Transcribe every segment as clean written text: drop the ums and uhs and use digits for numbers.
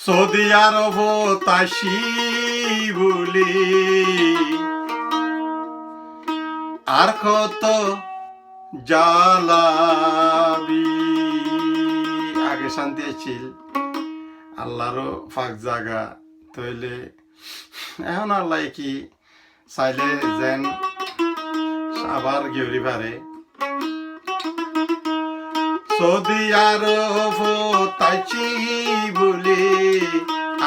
Saudi আরব তাসি বলি আর কত জ্বালাবি। আগে শান্তি আছিল, আল্লাহরও ফাঁক জাগা তৈলে এখন আল্লাহ কি চাইলে যেন আবার গিয়রি পারে। সৌদি আরব তাইছি বলি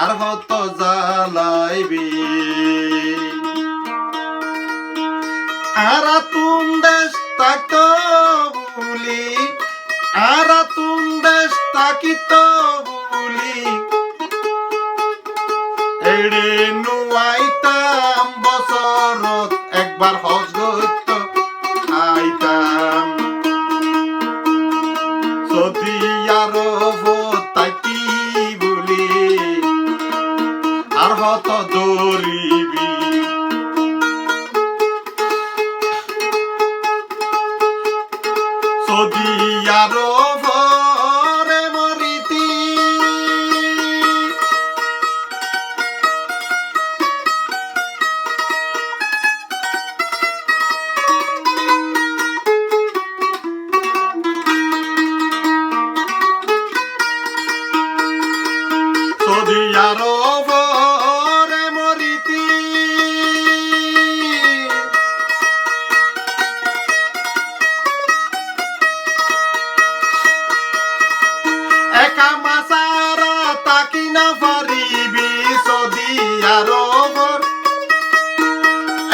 আর হত জ্বালাইবি। আর তুম দেশ তাক বলি আর তুম দেশ তাকিত বলি এড়ে নুয়াইতাম বছরত একবার হজ গইত আইতাম। সৌদি আরব তাকি বলি আর হত দরিবি। সৌদি আরব রে মরিতি সৌদি আরব রে মরিতি একা মাসারা তাকি না পারিবি। সৌদি আরব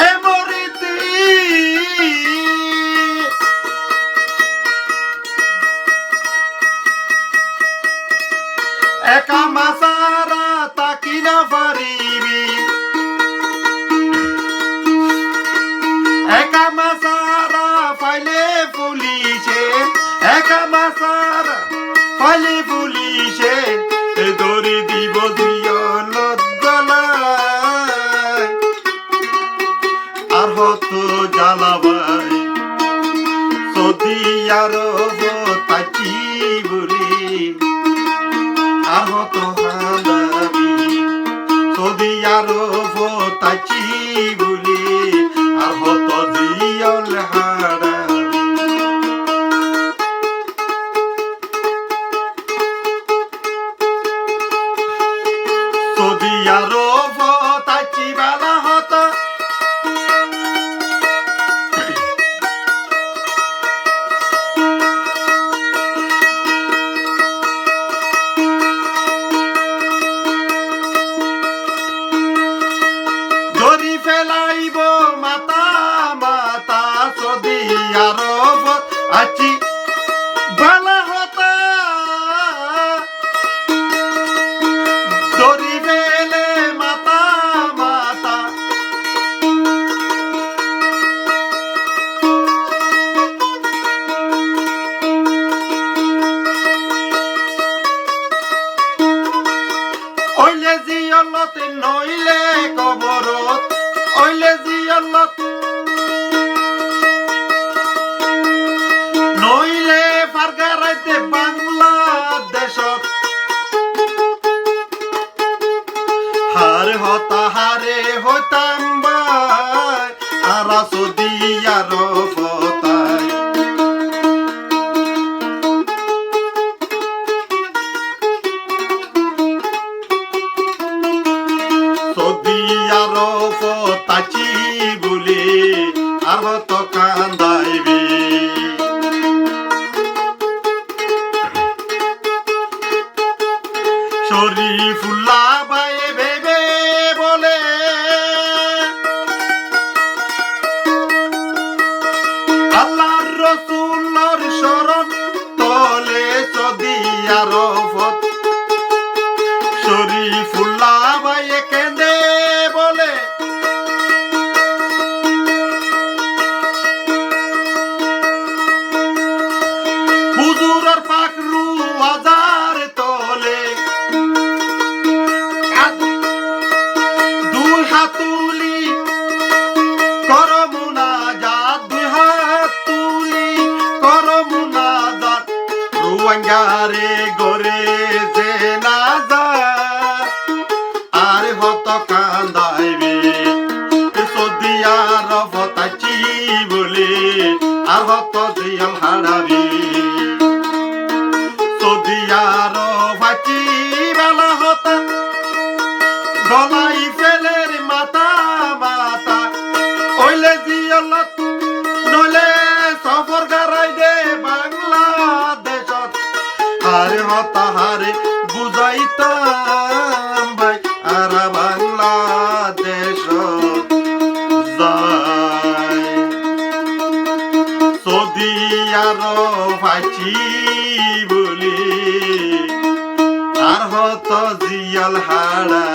এ মরিতি একা মাসারা তাকি না পারিবি। একা মাসারা পাইলে পুলিশে একা মাসারা পাইলে পুলিশে দড়ি দিব জিয়নত গলায় আর হত জ্বালাবাই। সৌদি আরব তাকি বলি আর হত হাঁদাবি। সৌদি আরব তাকি বলি আর হত জিয়ল হাঁদাবি। সৌদি আরব তাকি বালা হত ধরি ফেলাইব মাতা মাতা। সৌদি আরব আছি বালা হতা ধরি ফেলে মাতা মাতা। ওইলে জিয়লত নইলে কবরত ওইলে জিয়লত নইলে ফারগারাইতে বাংলাদেশত। হারে হতা হারে হইতাম ভাই আর সৌদি আরব তাই। সৌদি আরব তাকি বলি আর হত কান্দাইবি। শরীফুল্লাহ ভাই ভেবে বলে আল্লাহর রসুলের শরণ তলে সৌদি আরব। শরীফুল্লাহ ভাই কেঁদে বলে হুজুরের পাকরু হাজার তলে কাঁদু আরে গোরে যে না যায় আর হত কান্দাইবে সৌদি আরব তাচি বলে আর হত জিয়াল হারাবি সৌদি আরব হাচি বেলা হতা গলাই ফেলের মাথা মাথা ওইলে জিয়াল নলে সফর গারাই দে বাংলাদেশত আরে হতা হারে বুঝাইতাম ভাই আর বাংলাদেশ যায় সৌদি আরব আছি বলি আর হত জিয়াল হারা